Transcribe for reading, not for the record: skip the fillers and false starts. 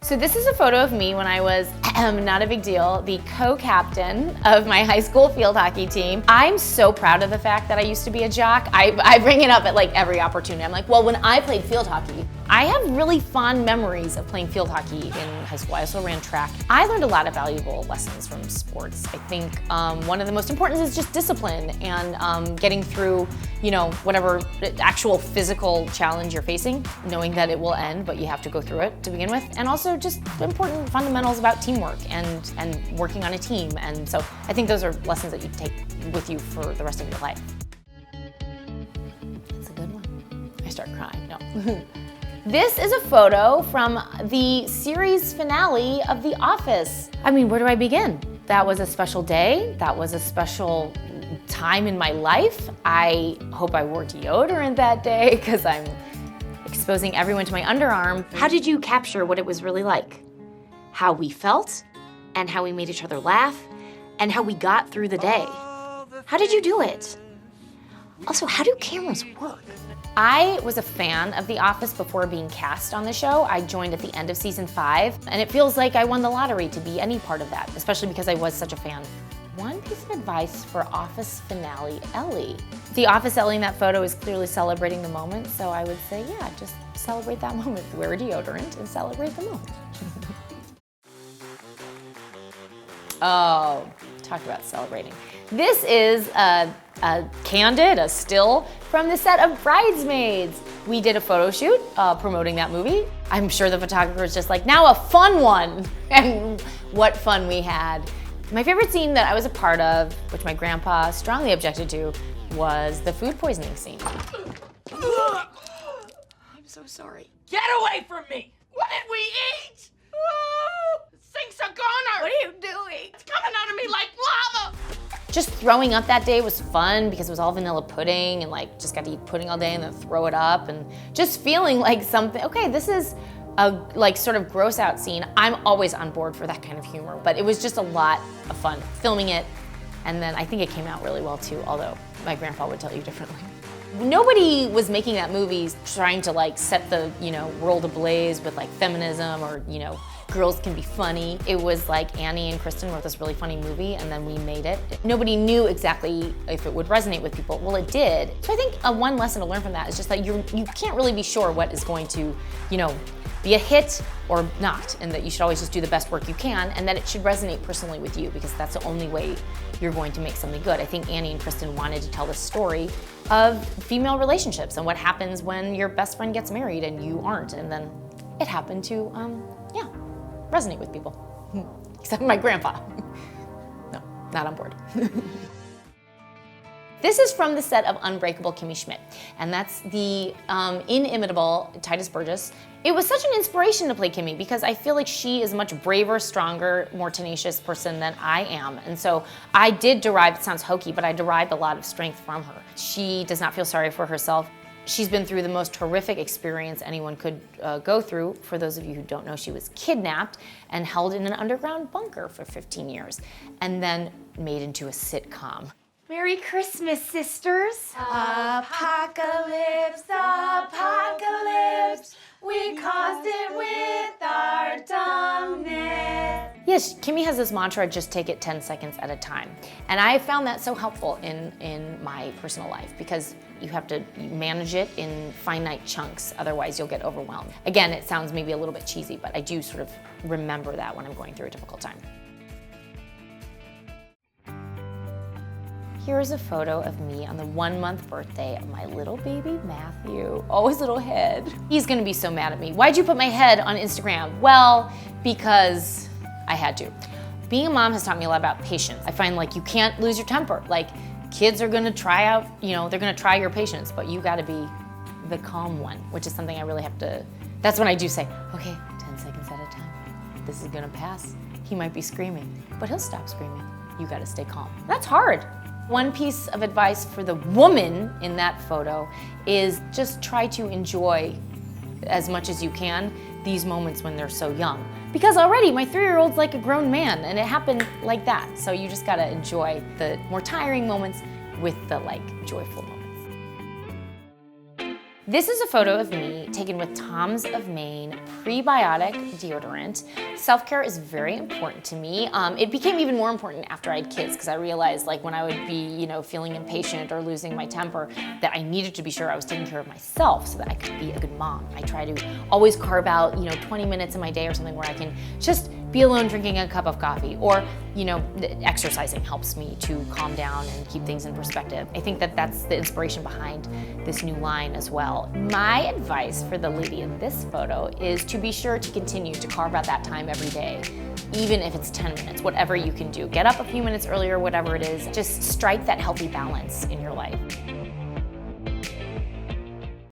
So this is a photo of me when I was, not a big deal, the co-captain of my high school field hockey team. I'm so proud of the fact that I used to be a jock. I bring it up at like every opportunity. I'm like, well, when I played field hockey, I have really fond memories of playing field hockey in high school. I also ran track. I learned a lot of valuable lessons from sports. I think one of the most important is just discipline and getting through, whatever actual physical challenge you're facing, knowing that it will end, but you have to go through it to begin with. And also just important fundamentals about teamwork and working on a team. And so I think those are lessons that you take with you for the rest of your life. That's a good one. I start crying, no. This is a photo from the series finale of The Office. I mean, where do I begin? That was a special day. That was a special time in my life. I hope I wore deodorant that day because I'm exposing everyone to my underarm. How did you capture what it was really like? How we felt, and how we made each other laugh, and how we got through the day. How did you do it? Also, how do cameras work? I was a fan of The Office before being cast on the show. I joined at the end of season 5, and it feels like I won the lottery to be any part of that, especially because I was such a fan. One piece of advice for Office finale Ellie. The Office Ellie in that photo is clearly celebrating the moment, so I would say, yeah, just celebrate that moment. Wear deodorant and celebrate the moment. Oh, talk about celebrating. This is a still from the set of Bridesmaids. We did a photo shoot promoting that movie. I'm sure the photographer was just like, now a fun one. And what fun we had. My favorite scene that I was a part of, which my grandpa strongly objected to, was the food poisoning scene. I'm so sorry. Get away from me! What did we eat? The sink's a goner! What are you doing? It's coming out of me like lava! Just throwing up that day was fun because it was all vanilla pudding and just got to eat pudding all day and then throw it up and just feeling like something, okay, this is a sort of gross out scene. I'm always on board for that kind of humor, but it was just a lot of fun filming it. And then I think it came out really well too, although my grandpa would tell you differently. Nobody was making that movie trying to set the, world ablaze with feminism or, girls can be funny. It was Annie and Kristen wrote this really funny movie and then we made it. Nobody knew exactly if it would resonate with people. Well, it did. So I think one lesson to learn from that is just that you can't really be sure what is going to, be a hit or not, and that you should always just do the best work you can, and that it should resonate personally with you because that's the only way you're going to make something good. I think Annie and Kristen wanted to tell the story of female relationships and what happens when your best friend gets married and you aren't, and then it happened to, resonate with people. Except my grandpa. No, not on board. This is from the set of Unbreakable Kimmy Schmidt, and that's the inimitable Titus Burgess. It was such an inspiration to play Kimmy because I feel like she is a much braver, stronger, more tenacious person than I am. And so I did derive, it sounds hokey, but I derived a lot of strength from her. She does not feel sorry for herself. She's been through the most horrific experience anyone could go through. For those of you who don't know, she was kidnapped and held in an underground bunker for 15 years and then made into a sitcom. Merry Christmas, sisters. Apocalypse, apocalypse, we caused it with our dumbness. Yes, Kimmy has this mantra, just take it 10 seconds at a time. And I found that so helpful in my personal life because you have to manage it in finite chunks, otherwise you'll get overwhelmed. Again, it sounds maybe a little bit cheesy, but I do sort of remember that when I'm going through a difficult time. Here's a photo of me on the 1-month birthday of my little baby Matthew. Oh, his little head. He's gonna be so mad at me. Why'd you put my head on Instagram? Well, because I had to. Being a mom has taught me a lot about patience. I find you can't lose your temper. Kids are gonna try out, they're gonna try your patience, but you gotta be the calm one, which is something I really have to, that's when I do say, okay, 10 seconds at a time. This is gonna pass. He might be screaming, but he'll stop screaming. You gotta stay calm. That's hard. One piece of advice for the woman in that photo is just try to enjoy as much as you can these moments when they're so young. Because already my 3-year-old's like a grown man and it happened like that. So you just gotta enjoy the more tiring moments with the joyful moments. This is a photo of me taken with Tom's of Maine prebiotic deodorant. Self-care is very important to me. It became even more important after I had kids because I realized like when I would be, feeling impatient or losing my temper that I needed to be sure I was taking care of myself so that I could be a good mom. I try to always carve out, 20 minutes in my day or something where I can just be alone drinking a cup of coffee, or exercising helps me to calm down and keep things in perspective. I think that that's the inspiration behind this new line as well. My advice for the lady in this photo is to be sure to continue to carve out that time every day, even if it's 10 minutes, whatever you can do. Get up a few minutes earlier, whatever it is, just strike that healthy balance in your life.